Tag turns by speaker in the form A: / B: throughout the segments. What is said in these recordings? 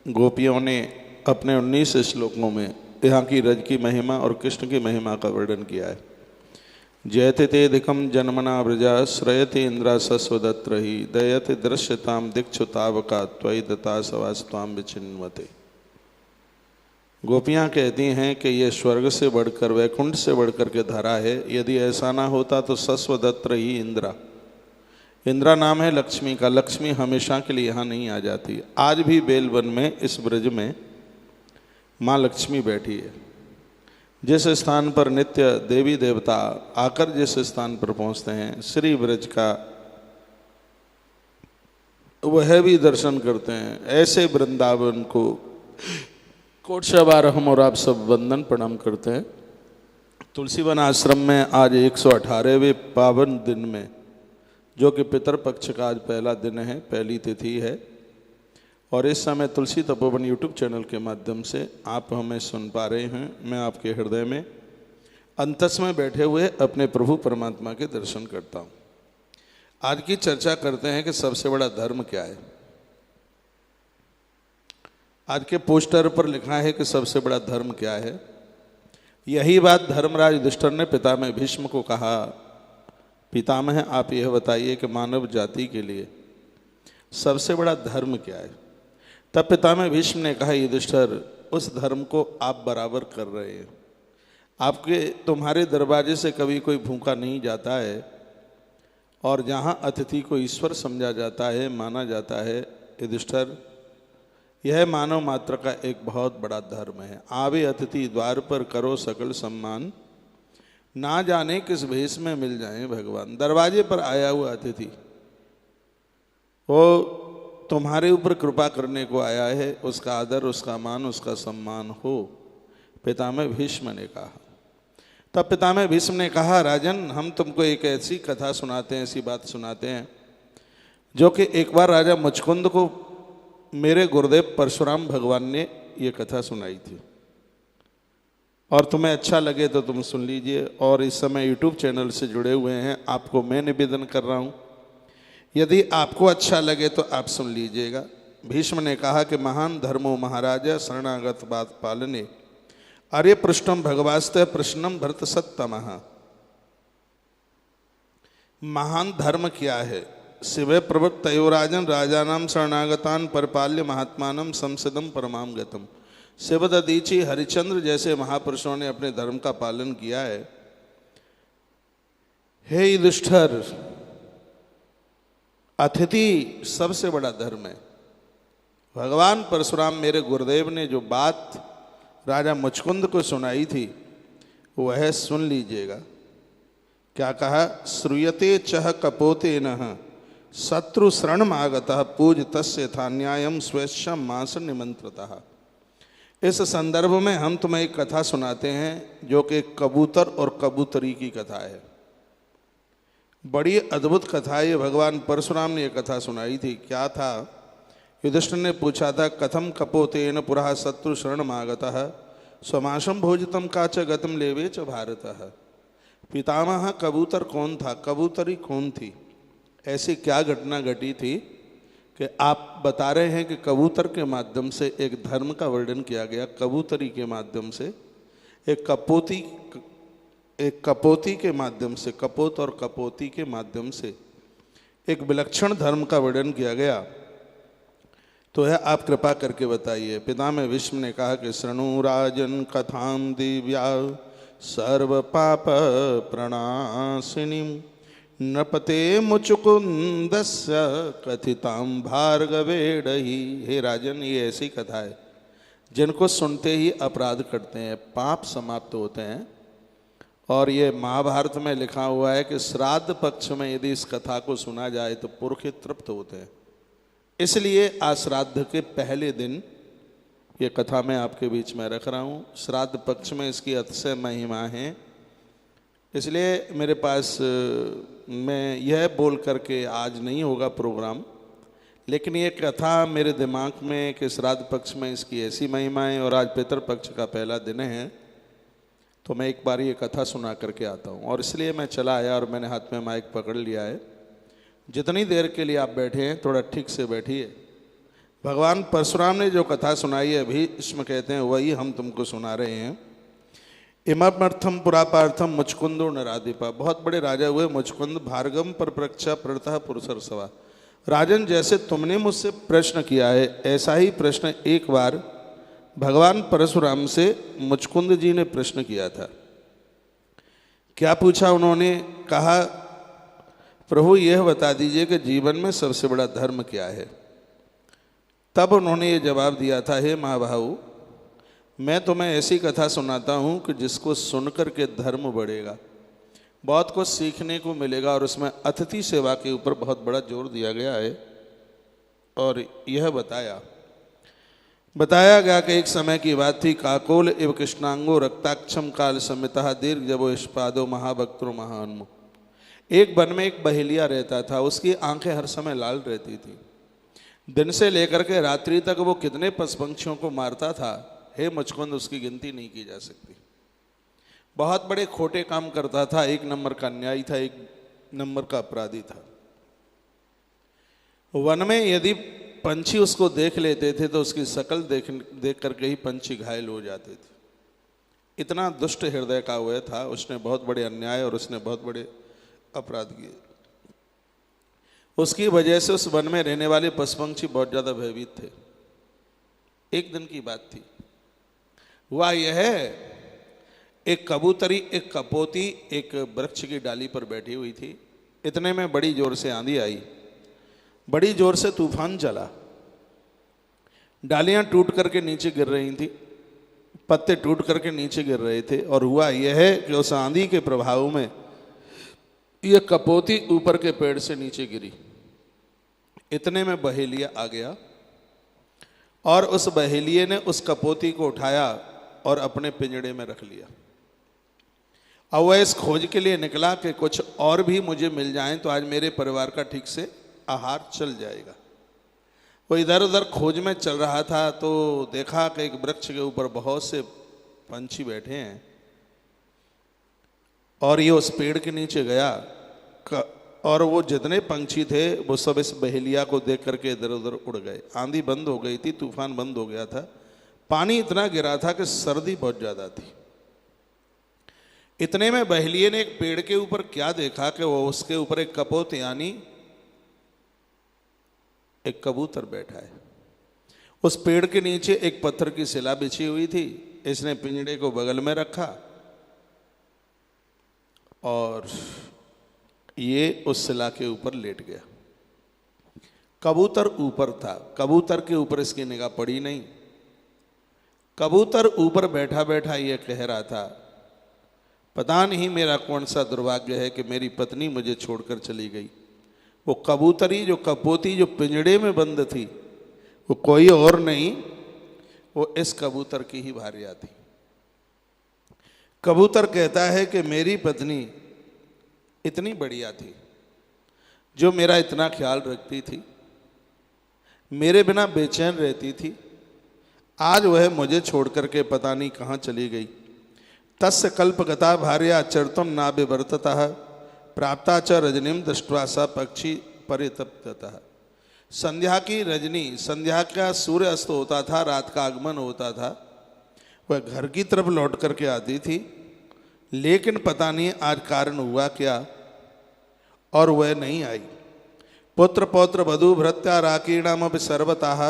A: गोपियों ने अपने 19 श्लोकों में यहाँ की रज की महिमा और कृष्ण की महिमा का वर्णन किया है। जयते तेधिकम जन्मना व्रजा श्रयते इंद्रा सस्वदत्र ही दयते दृश्यताम दीक्षुतावका त्वयि दता सवास्वाम विचिन्वते। गोपियाँ कहती हैं कि ये स्वर्ग से बढ़कर, वैकुंठ से बढ़कर के धरा है। यदि ऐसा ना होता तो सस्वदत्र ही इंद्रा, इंद्रा नाम है लक्ष्मी का, लक्ष्मी हमेशा के लिए यहाँ नहीं आ जाती। आज भी बेलवन में, इस ब्रज में माँ लक्ष्मी बैठी है। जिस स्थान पर नित्य देवी देवता आकर जिस स्थान पर पहुँचते हैं, श्री ब्रज का वह भी दर्शन करते हैं। ऐसे वृंदावन को कोटशा बार हम और आप सब वंदन प्रणाम करते हैं। तुलसीवन आश्रम में आज 118वें पावन दिन में, जो कि पितरपक्ष का आज पहला दिन है, पहली तिथि है, और इस समय तुलसी तपोवन यूट्यूब चैनल के माध्यम से आप हमें सुन पा रहे हैं। मैं आपके हृदय में अंतस में बैठे हुए अपने प्रभु परमात्मा के दर्शन करता हूँ। आज की चर्चा करते हैं कि सबसे बड़ा धर्म क्या है। आज के पोस्टर पर लिखा है कि सबसे बड़ा धर्म क्या है। यही बात धर्मराज युधिष्ठिर ने पितामह भीष्म को कहा, पितामह आप यह बताइए कि मानव जाति के लिए सबसे बड़ा धर्म क्या है। तब पितामह भीष्म ने कहा, युधिष्ठिर उस धर्म को आप बराबर कर रहे हैं। आपके तुम्हारे दरवाजे से कभी कोई भूखा नहीं जाता है, और जहाँ अतिथि को ईश्वर समझा जाता है, माना जाता है, युधिष्ठिर यह मानव मात्र का एक बहुत बड़ा धर्म है। आवे अतिथि द्वार पर करो सकल सम्मान, ना जाने किस भेष में मिल जाए भगवान। दरवाजे पर आया हुआ अतिथि वो तुम्हारे ऊपर कृपा करने को आया है, उसका आदर, उसका मान, उसका सम्मान हो, पितामह भीष्म ने कहा। तब पितामह भीष्म ने कहा, राजन हम तुमको एक ऐसी कथा सुनाते हैं, ऐसी बात सुनाते हैं, जो कि एक बार राजा मुचकुंद को मेरे गुरुदेव परशुराम भगवान ने ये कथा सुनाई थी, और तुम्हें अच्छा लगे तो तुम सुन लीजिए। और इस समय यूट्यूब चैनल से जुड़े हुए हैं, आपको मैं निवेदन कर रहा हूँ, यदि आपको अच्छा लगे तो आप सुन लीजिएगा। भीष्म ने कहा कि महान धर्मो महाराजा शरणागत बात पालने, अरे पृष्ठम भगवास्ते प्रश्नम भरत सत्तमः। महान धर्म क्या है? शिवे प्रवृत्तयो राजन राजानाम शरणागतान परिपाल्य महात्मानम संसदम परमाम गतम। शिवददीची हरिचंद्र जैसे महापुरुषों ने अपने धर्म का पालन किया है। हे युधिष्ठिर, अतिथि सबसे बड़ा धर्म है। भगवान परशुराम मेरे गुरुदेव ने जो बात राजा मुचकुंद को सुनाई थी वह सुन लीजिएगा। क्या कहा? श्रूयते चह कपोते नः शत्रु शरणमागतः पूज तस्य था न्यायम स्वेच्छम मास निमंत्रतः। इस संदर्भ में हम तुम्हें एक कथा सुनाते हैं, जो कि कबूतर और कबूतरी की कथा है। बड़ी अद्भुत कथा है। भगवान परशुराम ने यह कथा सुनाई थी। क्या था? युधिष्ठिर ने पूछा था, कथम कपोतेन पुरा शत्रु शरणमागतः स्वमाशम भोजितम काच गतम लेवे च भारतः। पितामह कबूतर कौन था, कबूतरी कौन थी? ऐसी क्या घटना घटी थी कि आप बता रहे हैं कि कबूतर के माध्यम से एक धर्म का वर्णन किया गया, कबूतरी के माध्यम से, एक कपोती के माध्यम से, कपोत और कपोती के माध्यम से एक विलक्षण धर्म का वर्णन किया गया। तो यह आप कृपा करके बताइए। पितामह भीष्म ने कहा कि शृणु राजन कथाम दिव्या सर्व पाप प्रणाशिनीम नृपते मुचुकुंदस्य कथिताम भार्गवेडही। हे राजन, ये ऐसी कथा है जिनको सुनते ही अपराध करते हैं, पाप समाप्त होते हैं। और ये महाभारत में लिखा हुआ है कि श्राद्ध पक्ष में यदि इस कथा को सुना जाए तो पुरख तृप्त होते हैं। इसलिए आज श्राद्ध के पहले दिन ये कथा मैं आपके बीच में रख रहा हूँ। श्राद्ध पक्ष में इसकी अतिशय महिमा है। इसलिए मेरे पास मैं यह बोल करके आज नहीं होगा प्रोग्राम, लेकिन ये कथा मेरे दिमाग में कि श्राद्ध पक्ष में इसकी ऐसी महिमा है, और आज पितृपक्ष का पहला दिन है, तो मैं एक बार ये कथा सुना करके आता हूँ। और इसलिए मैं चला आया और मैंने हाथ में माइक पकड़ लिया है। जितनी देर के लिए आप बैठे हैं थोड़ा ठीक से बैठिए। भगवान परशुराम ने जो कथा सुनाई है अभी, इसमें कहते हैं वही हम तुमको सुना रहे हैं। इमर्थम पुरापार्थम मुचकुंदो नराधिपा। बहुत बड़े राजा हुए मुचकुंद, भार्गम पर प्रक्षा प्रतः पुरुषर सवा। राजन, जैसे तुमने मुझसे प्रश्न किया है ऐसा ही प्रश्न एक बार भगवान परशुराम से मुचकुंद जी ने प्रश्न किया था। क्या पूछा उन्होंने? कहा, प्रभु यह बता दीजिए कि जीवन में सबसे बड़ा धर्म क्या है। तब उन्होंने ये जवाब दिया था, हे महाभाऊ, मैं तुम्हें ऐसी कथा सुनाता हूँ कि जिसको सुनकर के धर्म बढ़ेगा, बहुत कुछ सीखने को मिलेगा। और उसमें अतिथि सेवा के ऊपर बहुत बड़ा जोर दिया गया है। और यह बताया गया कि एक समय की बात थी। काकोल एव कृष्णांगो रक्ताक्षम काल समिता दीर्घ जबो इष्पादो महाभक्तो महान्मो। एक वन में एक बहेलिया रहता था। उसकी आंखें हर समय लाल रहती थी। दिन से लेकर के रात्रि तक वो कितने पशु पंक्षियों को मारता था, हे मुचकुंद, उसकी गिनती नहीं की जा सकती। बहुत बड़े खोटे काम करता था। एक नंबर का न्यायी था, एक नंबर का अपराधी था। वन में यदि पंछी उसको देख लेते थे तो उसकी शकल देख करके ही पंछी घायल हो जाते थे। इतना दुष्ट हृदय का हुआ था। उसने बहुत बड़े अन्याय और उसने बहुत बड़े अपराध किए। उसकी वजह से उस वन में रहने वाले पशु पंछी बहुत ज्यादा भयभीत थे। एक दिन की बात थी। हुआ यह, एक कबूतरी एक कपोती एक वृक्ष की डाली पर बैठी हुई थी। इतने में बड़ी जोर से आंधी आई, बड़ी जोर से तूफान चला। डालियां टूट करके नीचे गिर रही थी, पत्ते टूट करके नीचे गिर रहे थे। और हुआ यह है कि उस आंधी के प्रभाव में यह कपोती ऊपर के पेड़ से नीचे गिरी। इतने में बहेलिया आ गया और उस बहेलिये ने उस कपोती को उठाया और अपने पिंजड़े में रख लिया। अब वह इस खोज के लिए निकला कि कुछ और भी मुझे मिल जाएं तो आज मेरे परिवार का ठीक से आहार चल जाएगा। वो इधर उधर खोज में चल रहा था तो देखा कि एक वृक्ष के ऊपर बहुत से पंछी बैठे हैं और ये उस पेड़ के नीचे गया और वो जितने पंछी थे वो सब इस बहेलिया को देख करके इधर उधर उड़ गए। आंधी बंद हो गई थी, तूफान बंद हो गया था, पानी इतना गिरा था कि सर्दी बहुत ज्यादा थी। इतने में बहेलिये ने एक पेड़ के ऊपर क्या देखा कि वो उसके ऊपर एक कपोत यानी एक कबूतर बैठा है। उस पेड़ के नीचे एक पत्थर की शिला बिछी हुई थी। इसने पिंजड़े को बगल में रखा और ये उस शिला के ऊपर लेट गया। कबूतर ऊपर था, कबूतर के ऊपर इसकी निगाह पड़ी नहीं। कबूतर ऊपर बैठा बैठा ये कह रहा था, पता नहीं मेरा कौन सा दुर्भाग्य है कि मेरी पत्नी मुझे छोड़कर चली गई। वो कबूतरी जो कपोती जो पिंजड़े में बंद थी वो कोई और नहीं, वो इस कबूतर की ही भार्या थी। कबूतर कहता है कि मेरी पत्नी इतनी बढ़िया थी, जो मेरा इतना ख्याल रखती थी, मेरे बिना बेचैन रहती थी, आज वह मुझे छोड़ करके पता नहीं कहाँ चली गई। तस्य कल्पगता भार्या चरतुम नाभिवर्ततः प्राप्ता च रजनीम दृष्ट्वा सा पक्षी परितप्ततः। संध्या की रजनी, संध्या का सूर्य अस्त होता था, रात का आगमन होता था, वह घर की तरफ लौट करके आती थी। लेकिन पता नहीं आज कारण हुआ क्या और वह नहीं आई। पुत्र पौत्र वधु भृत्या राकीणाम अपि सर्वतः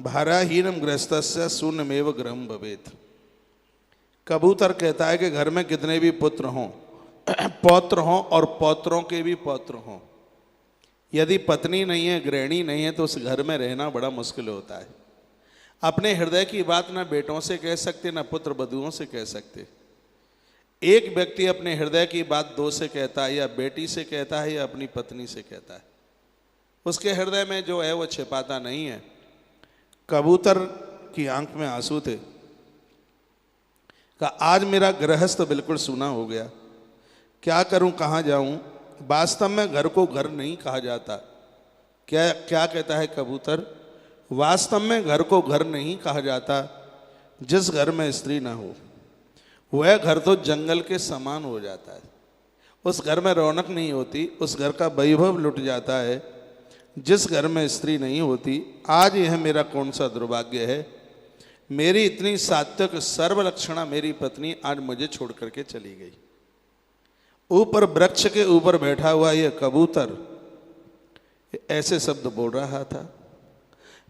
A: भाराहीनम गृहस्थस्य शून्यमेव गृहम भवेत्। कबूतर कहता है कि घर में कितने भी पुत्र हों, पौत्र हों और पौत्रों के भी पौत्र हों, यदि पत्नी नहीं है, गृहिणी नहीं है, तो उस घर में रहना बड़ा मुश्किल होता है। अपने हृदय की बात ना बेटों से कह सकते, ना पुत्र वधुओं से कह सकते। एक व्यक्ति अपने हृदय की बात दो से कहता है, या बेटी से कहता है या अपनी पत्नी से कहता है। उसके हृदय में जो है वो छिपाता नहीं है। कबूतर की आंख में आंसू थे। कहा, आज मेरा गृहस्थ बिल्कुल सूना हो गया, क्या करूं, कहाँ जाऊं। वास्तव में घर को घर नहीं कहा जाता। क्या क्या कहता है कबूतर? वास्तव में घर को घर नहीं कहा जाता जिस घर में स्त्री ना हो। वह घर तो जंगल के समान हो जाता है। उस घर में रौनक नहीं होती, उस घर का वैभव लुट जाता है। जिस घर में स्त्री नहीं होती, आज यह मेरा कौन सा दुर्भाग्य है। मेरी इतनी सात्विक सर्वलक्षणा मेरी पत्नी आज मुझे छोड़ करके चली गई। ऊपर वृक्ष के ऊपर बैठा हुआ यह कबूतर ऐसे शब्द बोल रहा था।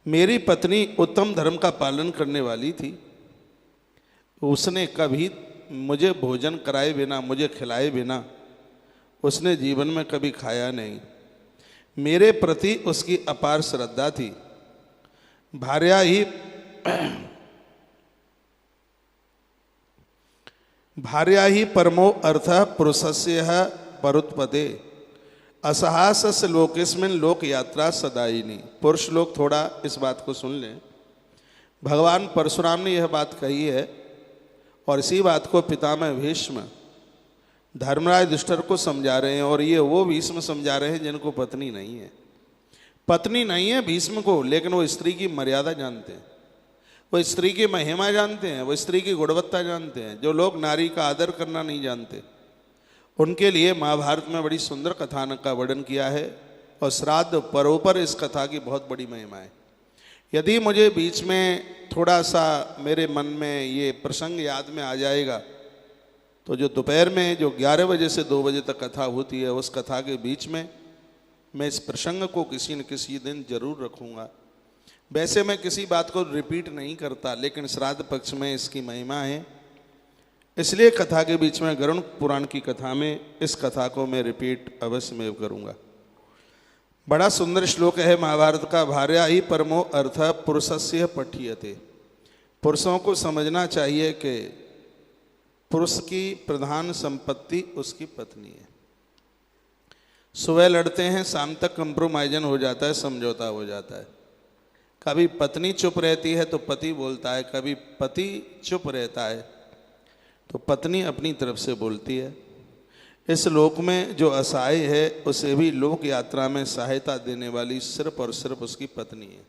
A: मेरी पत्नी उत्तम धर्म का पालन करने वाली थी, उसने कभी मुझे भोजन कराए बिना, मुझे खिलाए बिना उसने जीवन में कभी खाया नहीं। मेरे प्रति उसकी अपार श्रद्धा थी। भार्या ही परमो अर्थ पुरुषस्य परुत्पते असहास लोकेस्मिन लोक यात्रा सदायिनी। पुरुष लोग थोड़ा इस बात को सुन लें। भगवान परशुराम ने यह बात कही है और इसी बात को पितामह भीष्म धर्मराज युधिष्ठिर को समझा रहे हैं। और ये वो भीष्म समझा रहे हैं जिनको पत्नी नहीं है। पत्नी नहीं है भीष्म को, लेकिन वो स्त्री की मर्यादा जानते हैं, वो स्त्री की महिमा जानते हैं, वो स्त्री की गुणवत्ता जानते हैं। जो लोग नारी का आदर करना नहीं जानते, उनके लिए महाभारत में बड़ी सुंदर कथानक का वर्णन किया है और श्राद्ध परोपर इस कथा की बहुत बड़ी महिमा है। यदि मुझे बीच में थोड़ा सा मेरे मन में ये प्रसंग याद में आ जाएगा तो जो दोपहर में जो 11 बजे से 2 बजे तक कथा होती है, उस कथा के बीच में मैं इस प्रसंग को किसी न किसी दिन जरूर रखूँगा। वैसे मैं किसी बात को रिपीट नहीं करता, लेकिन श्राद्ध पक्ष में इसकी महिमा है, इसलिए कथा के बीच में गरुड़ पुराण की कथा में इस कथा को मैं रिपीट अवश्य में करूँगा। बड़ा सुंदर श्लोक है महाभारत का। भार्या ही परमो अर्थ पुरुषस्य पठ्यते। पुरुषों को समझना चाहिए कि पुरुष की प्रधान संपत्ति उसकी पत्नी है। सुबह लड़ते हैं, शाम तक कंप्रोमाइजन हो जाता है, समझौता हो जाता है। कभी पत्नी चुप रहती है तो पति बोलता है, कभी पति चुप रहता है तो पत्नी अपनी तरफ से बोलती है। इस लोक में जो असहाय है उसे भी लोक यात्रा में सहायता देने वाली सिर्फ और सिर्फ उसकी पत्नी है।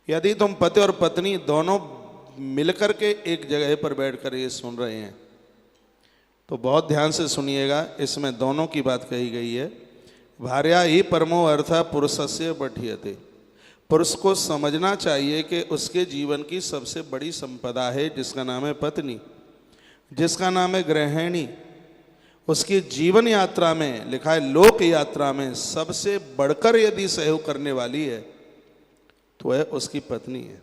A: यदि तुम पति और पत्नी दोनों मिलकर के एक जगह पर बैठकर ये सुन रहे हैं तो बहुत ध्यान से सुनिएगा, इसमें दोनों की बात कही गई है। भार्या ही परमो अर्थ पुरुषस्य पठ्यते। पुरुष को समझना चाहिए कि उसके जीवन की सबसे बड़ी संपदा है जिसका नाम है पत्नी, जिसका नाम है गृहिणी। उसकी जीवन यात्रा में लिखा है, लोक यात्रा में सबसे बढ़कर यदि सहयोग करने वाली है तो वह उसकी पत्नी है।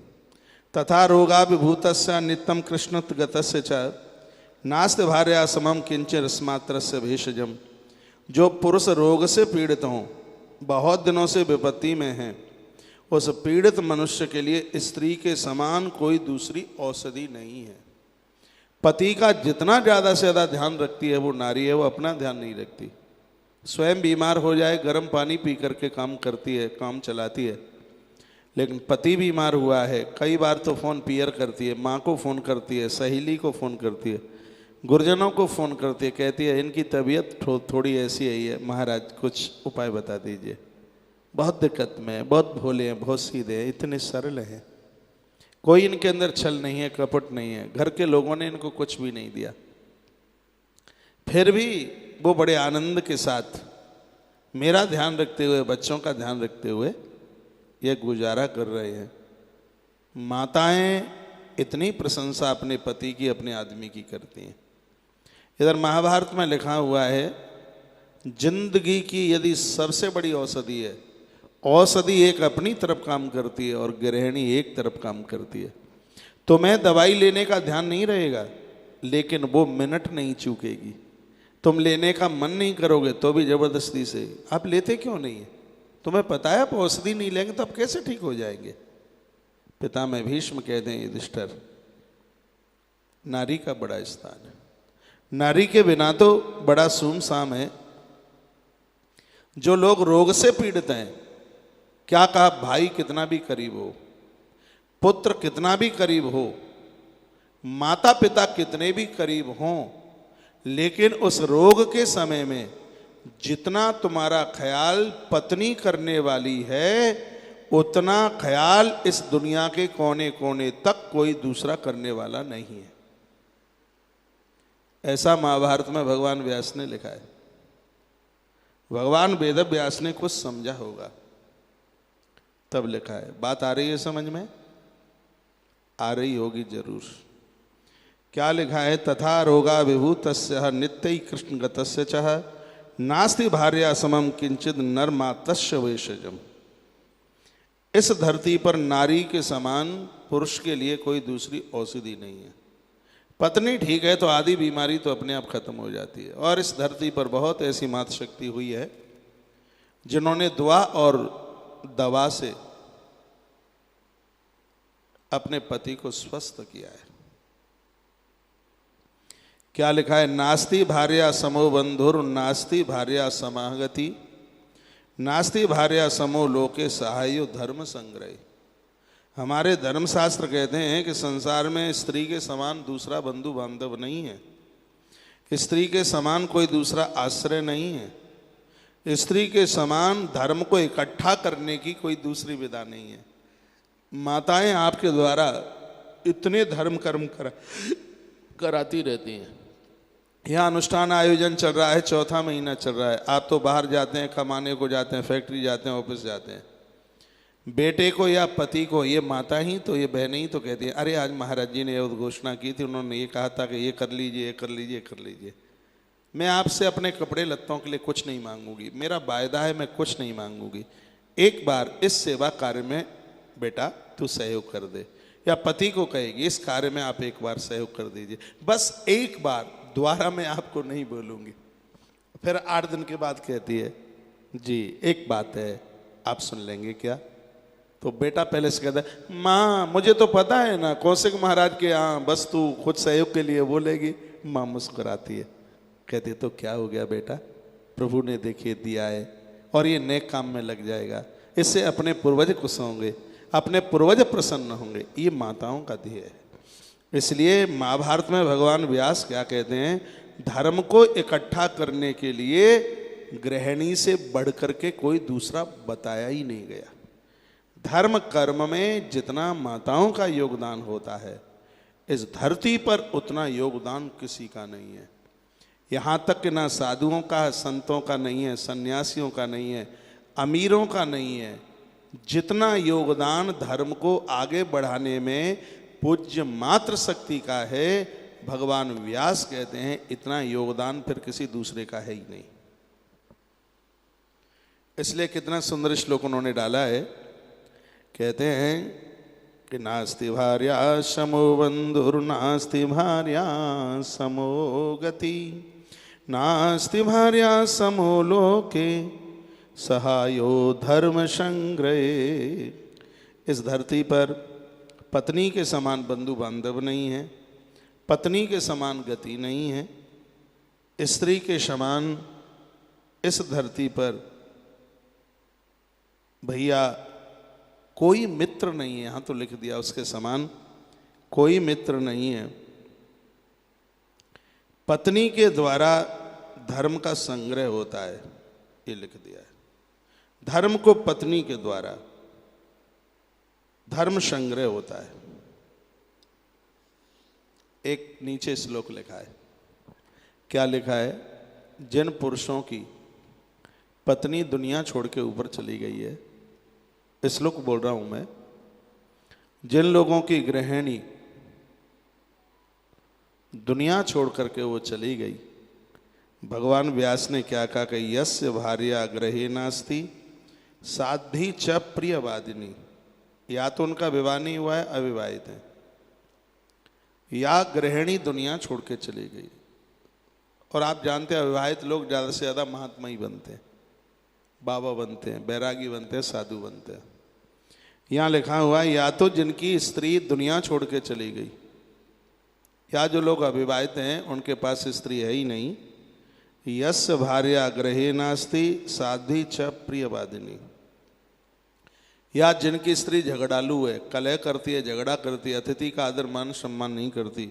A: तथा रोगाभिभूतस्य नित्यम कृष्णगतस्य च नास्ति भार्या समम किंचित रसमात्रस्य भेषजम। जो पुरुष रोग से पीड़ित हों, बहुत दिनों से विपत्ति में हैं, उस पीड़ित मनुष्य के लिए स्त्री के समान कोई दूसरी औषधि नहीं है। पति का जितना ज़्यादा से ज़्यादा ध्यान रखती है वो नारी है, वो अपना ध्यान नहीं रखती। स्वयं बीमार हो जाए, गर्म पानी पी करके काम करती है, काम चलाती है। लेकिन पति बीमार हुआ है, कई बार तो फ़ोन पियर करती है, माँ को फ़ोन करती है, सहेली को फ़ोन करती है, गुरुजनों को फ़ोन करती है, कहती है इनकी तबीयत थोड़ी ऐसी है महाराज, कुछ उपाय बता दीजिए। बहुत दिक्कत में है, बहुत भोले हैं, बहुत सीधे हैं, इतने सरल हैं, कोई इनके अंदर छल नहीं है, कपट नहीं है, घर के लोगों ने इनको कुछ भी नहीं दिया, फिर भी वो बड़े आनंद के साथ मेरा ध्यान रखते हुए, बच्चों का ध्यान रखते हुए ये गुजारा कर रहे हैं। माताएं इतनी प्रशंसा अपने पति की, अपने आदमी की करती हैं। इधर महाभारत में लिखा हुआ है, जिंदगी की यदि सबसे बड़ी औषधि है, औषधि एक अपनी तरफ काम करती है और गृहिणी एक तरफ काम करती है। तुम्हें दवाई लेने का ध्यान नहीं रहेगा, लेकिन वो मिनट नहीं चूकेगी। तुम लेने का मन नहीं करोगे तो भी जबरदस्ती से। आप लेते क्यों नहीं है? तुम्हें पता है आप औषधि नहीं लेंगे तो आप कैसे ठीक हो जाएंगे? पितामह भीष्म कहते हैं, युधिष्ठिर, नारी का बड़ा स्थान है, नारी के बिना तो बड़ा सुमसाम है। जो लोग रोग से पीड़ित हैं, क्या कहा, भाई कितना भी करीब हो, पुत्र कितना भी करीब हो, माता पिता कितने भी करीब हों, लेकिन उस रोग के समय में जितना तुम्हारा ख्याल पत्नी करने वाली है, उतना ख्याल इस दुनिया के कोने कोने तक कोई दूसरा करने वाला नहीं है। ऐसा महाभारत में भगवान व्यास ने लिखा है। भगवान वेद व्यास ने कुछ समझा होगा। तब लिखा है। बात आ रही है समझ में? आ रही होगी जरूर। क्या लिखा है? तथा रोगा विभूतस्य नित्य कृष्ण गतस्य चह नास्ति भार्या समम किंचित नरमातस्य वेशजम। इस धरती पर नारी के समान पुरुष के लिए कोई दूसरी औषधि नहीं है। पत्नी ठीक है तो आधी बीमारी तो अपने आप खत्म हो जाती है। और इस धरती पर बहुत ऐसी मातृ शक्ति हुई है जिन्होंने दुआ और दवा से अपने पति को स्वस्थ किया है। क्या लिखा है? नास्ति भार्या समो बंधुर नास्ति भार्या समागति नास्ति भार्या समो लोके सहायो धर्म संग्रह। हमारे धर्मशास्त्र कहते हैं कि संसार में स्त्री के समान दूसरा बंधु बांधव नहीं है, स्त्री के समान कोई दूसरा आश्रय नहीं है, स्त्री के समान धर्म को इकट्ठा करने की कोई दूसरी विधा नहीं है। माताएं आपके द्वारा इतने धर्म कर्म कराती रहती हैं। यहाँ अनुष्ठान आयोजन चल रहा है, चौथा महीना चल रहा है, आप तो बाहर जाते हैं, कमाने को जाते हैं, फैक्ट्री जाते हैं, ऑफिस जाते हैं। बेटे को या पति को ये माता ही तो ये बहनें ही तो कहती है, अरे आज महाराज जी ने उद्घोषणा की थी, उन्होंने ये कहा था कि ये कर लीजिए, ये कर लीजिए, ये कर लीजिए। मैं आपसे अपने कपड़े लत्तों के लिए कुछ नहीं मांगूंगी, मेरा वायदा है मैं कुछ नहीं मांगूंगी, एक बार इस सेवा कार्य में बेटा तू सहयोग कर दे। या पति को कहेगी इस कार्य में आप एक बार सहयोग कर दीजिए, बस एक बार, दोबारा मैं आपको नहीं बोलूंगी। फिर 8 दिन के बाद कहती है जी एक बात है आप सुन लेंगे क्या? तो बेटा पहले से कहता है माँ मुझे तो पता है ना, कौशिक महाराज के यहाँ बस तू खुद सहयोग के लिए बोलेगी। माँ मुस्कुराती है, कहती है तो क्या हो गया बेटा, प्रभु ने देखिए दिया है और ये नेक काम में लग जाएगा, इससे अपने पूर्वज खुश होंगे, अपने पूर्वज प्रसन्न होंगे। ये माताओं का ध्येय है। इसलिए महाभारत में भगवान व्यास क्या कहते हैं? धर्म को इकट्ठा करने के लिए गृहिणी से बढ़कर के कोई दूसरा बताया ही नहीं गया। धर्म कर्म में जितना माताओं का योगदान होता है इस धरती पर उतना योगदान किसी का नहीं है। यहाँ तक कि ना साधुओं का, संतों का नहीं है, सन्यासियों का नहीं है, अमीरों का नहीं है। जितना योगदान धर्म को आगे बढ़ाने में पूज्य मात्र शक्ति का है, भगवान व्यास कहते हैं इतना योगदान फिर किसी दूसरे का है ही नहीं। इसलिए कितना सुंदर श्लोक उन्होंने डाला है। कहते हैं कि नास्ति भार्या समो बंधुर्नास्ति भार्या समो गति नास्ति भार्या समो लोके सहायो धर्म संग्रहे। इस धरती पर पत्नी के समान बंधु बांधव नहीं है, पत्नी के समान गति नहीं है, स्त्री के समान इस धरती पर भैया कोई मित्र नहीं है। यहाँ तो लिख दिया उसके समान कोई मित्र नहीं है। पत्नी के द्वारा धर्म का संग्रह होता है, ये लिख दिया है। धर्म को पत्नी के द्वारा धर्म संग्रह होता है। एक नीचे श्लोक लिखा है, क्या लिखा है? जिन पुरुषों की पत्नी दुनिया छोड़ के ऊपर चली गई है, श्लोक बोल रहा हूं मैं, जिन लोगों की गृहिणी दुनिया छोड़ करके वो चली गई, भगवान व्यास ने क्या कहा कि यस्य भार्या गृहे नास्ति साध्वी च प्रियवादिनी। या तो उनका विवाह नहीं हुआ है, अविवाहित है, या गृहिणी दुनिया छोड़ के चली गई। और आप जानते हैं अविवाहित लोग ज़्यादा से ज़्यादा महात्मा ही बनते हैं, बाबा बनते हैं, बैरागी बनते हैं, साधु बनते हैं। यहाँ लिखा हुआ है या तो जिनकी स्त्री दुनिया छोड़ के चली गई, या जो लोग अविवाहित हैं उनके पास स्त्री है ही नहीं। यस्य भार्या गृहे नास्ति साध्वी च प्रियवादिनी। या जिनकी स्त्री झगड़ालू है, कलह करती है, झगड़ा करती है, अतिथि का आदर मान सम्मान नहीं करती।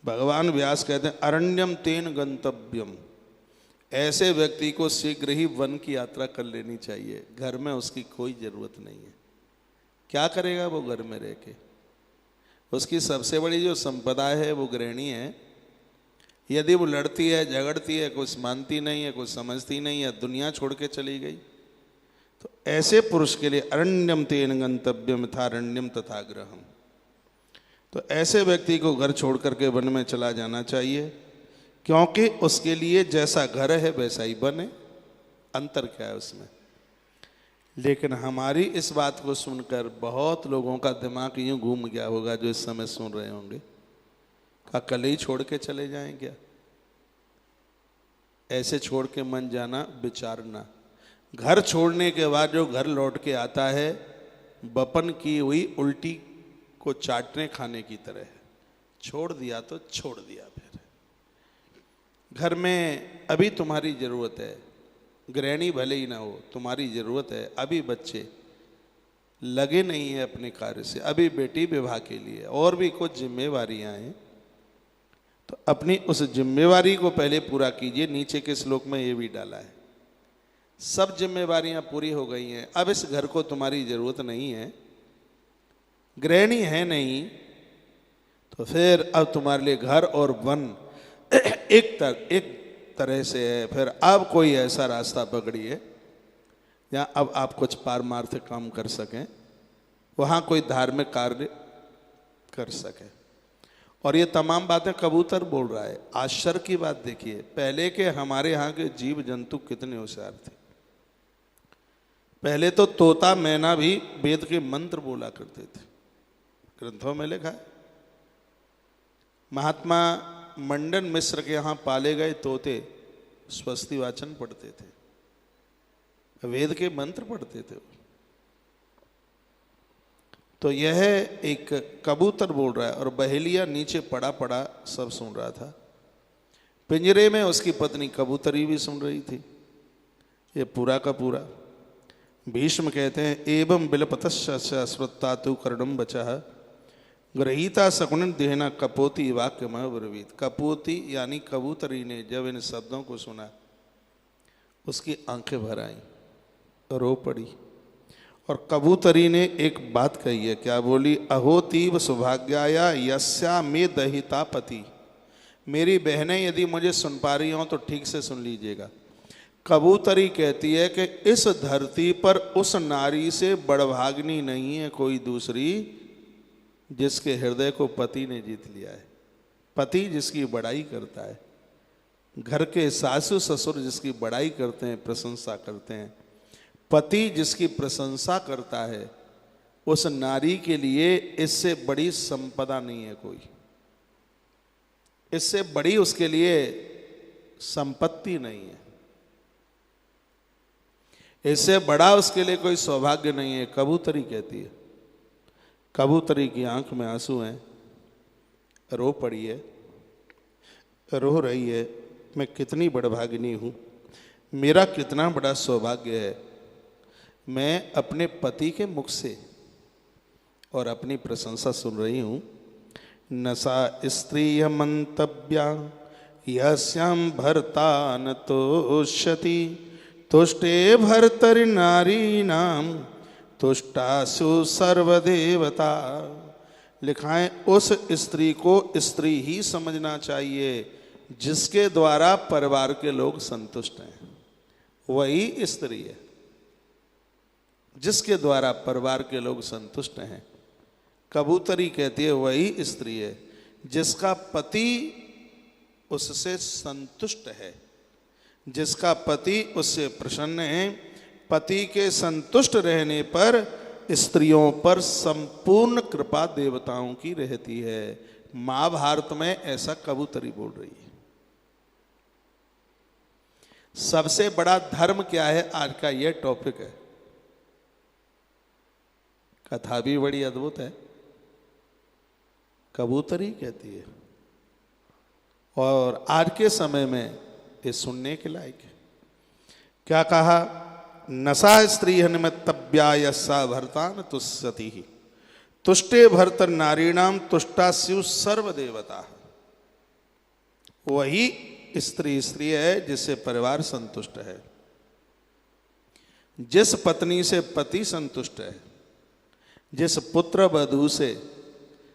A: भगवान व्यास कहते हैं अरण्यम तेन गंतव्यम। ऐसे व्यक्ति को शीघ्र ही वन की यात्रा कर लेनी चाहिए, घर में उसकी कोई जरूरत नहीं है। क्या करेगा वो घर में रह के? उसकी सबसे बड़ी जो संपदा है वो गृहिणी है। यदि वो लड़ती है, झगड़ती है, कुछ मानती नहीं है, कुछ समझती नहीं है, दुनिया छोड़ के चली गई, तो ऐसे पुरुष के लिए अरण्यम तेन गंतव्यम यथारण्यम तथा गृहम। तो ऐसे व्यक्ति को घर छोड़ करके वन में चला जाना चाहिए, क्योंकि उसके लिए जैसा घर है वैसा ही बने, अंतर क्या है उसमें। लेकिन हमारी इस बात को सुनकर बहुत लोगों का दिमाग यूं घूम गया होगा, जो इस समय सुन रहे होंगे, का कल ही छोड़ के चले जाएं क्या? ऐसे छोड़ के मन जाना विचारना। घर छोड़ने के बाद जो घर लौट के आता है, बपन की हुई उल्टी को चाटने खाने की तरह है। छोड़ दिया तो छोड़ दिया। फिर घर में अभी तुम्हारी जरूरत है, गृहिणी भले ही ना हो, तुम्हारी जरूरत है। अभी बच्चे लगे नहीं है अपने कार्य से, अभी बेटी विवाह के लिए और भी कुछ जिम्मेवारियां हैं, तो अपनी उस जिम्मेवारी को पहले पूरा कीजिए। नीचे के श्लोक में ये भी डाला है, सब जिम्मेवारियां पूरी हो गई हैं, अब इस घर को तुम्हारी जरूरत नहीं है, गृहिणी है नहीं, तो फिर अब तुम्हारे लिए घर और वन एक तरह से है। फिर अब कोई ऐसा रास्ता पकड़िए जहाँ अब आप कुछ पारमार्थिक काम कर सकें, वहाँ कोई धार्मिक कार्य कर सकें। और ये तमाम बातें कबूतर बोल रहा है। आश्चर्य की बात देखिए, पहले के हमारे यहाँ के जीव जंतु कितने होशियार थे। पहले तो तोता मैना भी वेद के मंत्र बोला करते थे, ग्रंथों में लिखा है। महात्मा मंडन मिश्र के यहाँ पाले गए तोते स्वस्ति वाचन पढ़ते थे, वेद के मंत्र पढ़ते थे। तो यह एक कबूतर बोल रहा है और बहेलिया नीचे पड़ा पड़ा सब सुन रहा था। पिंजरे में उसकी पत्नी कबूतरी भी सुन रही थी। ये पूरा का पूरा। भीष्म कहते हैं, एवं बिलपतश्च श्रुत्ता तु कर्णम बचः गृहीता शकुन देहना कपोती वाक्य ब्रवीत। कपोती यानी कबूतरी ने जब इन शब्दों को सुना, उसकी आंखें भर आईं, रो पड़ी। और कबूतरी ने एक बात कही है, क्या बोली? अहोतीव सौभाग्याया यस्या में दहिता पति। मेरी बहनें यदि मुझे सुन पा रही हों तो ठीक से सुन लीजिएगा। कबूतरी कहती है कि इस धरती पर उस नारी से बड़भाग्नी नहीं है कोई दूसरी, जिसके हृदय को पति ने जीत लिया है। पति जिसकी बड़ाई करता है, घर के सासू ससुर जिसकी बड़ाई करते हैं, प्रशंसा करते हैं, पति जिसकी प्रशंसा करता है, उस नारी के लिए इससे बड़ी संपदा नहीं है कोई, इससे बड़ी उसके लिए संपत्ति नहीं है, इससे बड़ा उसके लिए कोई सौभाग्य नहीं है। कबूतरी कहती है। कबूतरी की आंख में आंसू हैं, रो पड़ी है, रो रही है, मैं कितनी बड़भागिनी हूँ, मेरा कितना बड़ा सौभाग्य है, मैं अपने पति के मुख से और अपनी प्रशंसा सुन रही हूँ। नसा स्त्रीय मंतव्या यस्याम भर्ता न तोष्यति तुष्टे भर्तरि नारी नाम तुष्टासु सर्वदेवता। लिखाएं, उस स्त्री को स्त्री ही समझना चाहिए जिसके द्वारा परिवार के लोग संतुष्ट हैं, वही स्त्री है। जिसके द्वारा परिवार के लोग संतुष्ट हैं, कबूतरी कहती है वही स्त्री है जिसका पति उससे संतुष्ट है, जिसका पति उससे प्रसन्न है। पति के संतुष्ट रहने पर स्त्रियों पर संपूर्ण कृपा देवताओं की रहती है। महाभारत में ऐसा कबूतरी बोल रही है। सबसे बड़ा धर्म क्या है, आज का यह टॉपिक है। कथा भी बड़ी अद्भुत है, कबूतरी कहती है, और आज के समय में ये सुनने के लायक है। क्या कहा? नसा स्त्री निमित्तव्या यस्सा भर्तान तुष्यति तुष्टे भर्तर नारीणाम तुष्टास्यु सर्वदेवता। वही स्त्री है जिससे परिवार संतुष्ट है, जिस पत्नी से पति संतुष्ट है, जिस पुत्र वधू से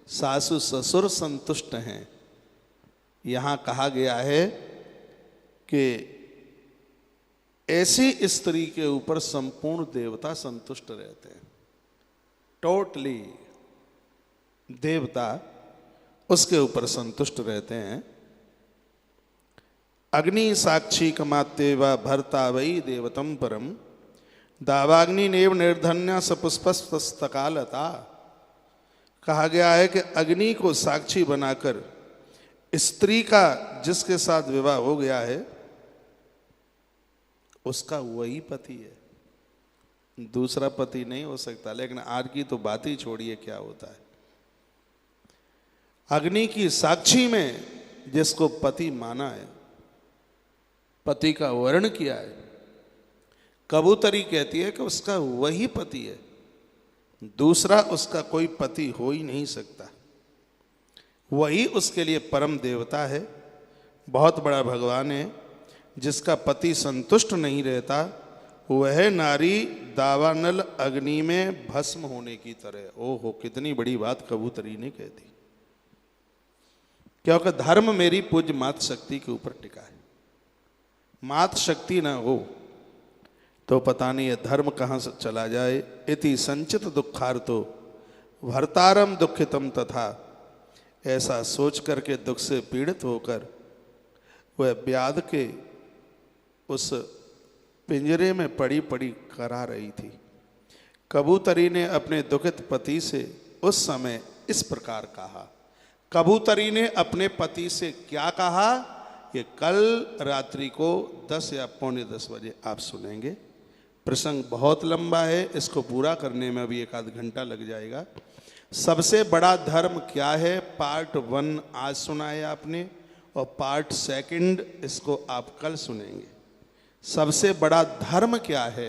A: सासु ससुर संतुष्ट हैं। यहाँ कहा गया है कि ऐसी स्त्री के ऊपर संपूर्ण देवता संतुष्ट रहते हैं। टोटली देवता उसके ऊपर संतुष्ट रहते हैं। अग्नि साक्षी कमाते व भरता वही देवतम परम दावाग्नि नेव निर्धन्या सपुष्पस्तकालता। कहा गया है कि अग्नि को साक्षी बनाकर स्त्री का जिसके साथ विवाह हो गया है उसका वही पति है, दूसरा पति नहीं हो सकता। लेकिन आज की तो बात ही छोड़िए क्या होता है। अग्नि की साक्षी में जिसको पति माना है, पति का वर्ण किया है, कबूतरी कहती है कि उसका वही पति है, दूसरा उसका कोई पति हो ही नहीं सकता। वही उसके लिए परम देवता है, बहुत बड़ा भगवान है। जिसका पति संतुष्ट नहीं रहता वह नारी दावानल अग्नि में भस्म होने की तरह। ओहो, कितनी बड़ी बात कबूतरी ने कह दी। क्योंकि धर्म मेरी पूज्य मात शक्ति के ऊपर टिका है। मात शक्ति ना हो तो पता नहीं यह धर्म कहाँ से चला जाए। इति संचित दुखार्तो भर्तारम दुखितम तथा। ऐसा सोच करके दुख से पीड़ित होकर वह ब्याध के उस पिंजरे में पड़ी पड़ी करा रही थी। कबूतरी ने अपने दुखित पति से उस समय इस प्रकार कहा। कबूतरी ने अपने पति से क्या कहा, ये कल रात्रि को 10 या पौने 10 बजे आप सुनेंगे। प्रसंग बहुत लंबा है, इसको पूरा करने में अभी 1 आध घंटा लग जाएगा। सबसे बड़ा धर्म क्या है, पार्ट 1 आज सुनाया आपने और पार्ट 2 इसको आप कल सुनेंगे। सबसे बड़ा धर्म क्या है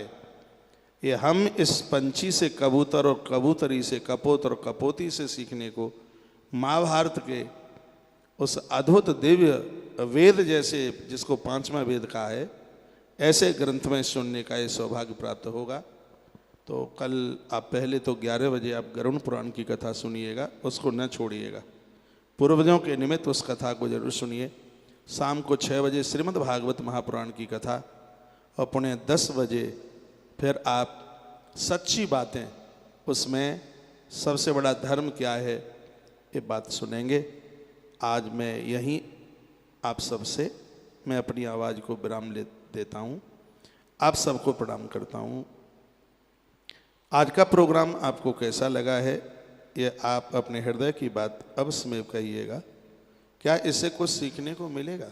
A: ये हम इस पंछी से कबूतर और कबूतरी से कपोत और कपोती से सीखने को महाभारत के उस अद्भुत दिव्य वेद जैसे, जिसको 5वां वेद कहा है, ऐसे ग्रंथ में सुनने का ये सौभाग्य प्राप्त होगा। तो कल आप पहले तो 11 बजे आप गरुड़ पुराण की कथा सुनिएगा, उसको न छोड़िएगा। पूर्वजों के निमित्त उस कथा को जरूर सुनिए। शाम को 6 बजे श्रीमद् भागवत महापुराण की कथा और पौने 10 बजे फिर आप सच्ची बातें, उसमें सबसे बड़ा धर्म क्या है ये बात सुनेंगे। आज मैं यहीं आप सबसे मैं अपनी आवाज़ को विराम देता हूँ। आप सबको प्रणाम करता हूँ। आज का प्रोग्राम आपको कैसा लगा है ये आप अपने हृदय की बात अवश्य में कहिएगा। क्या इससे कुछ सीखने को मिलेगा?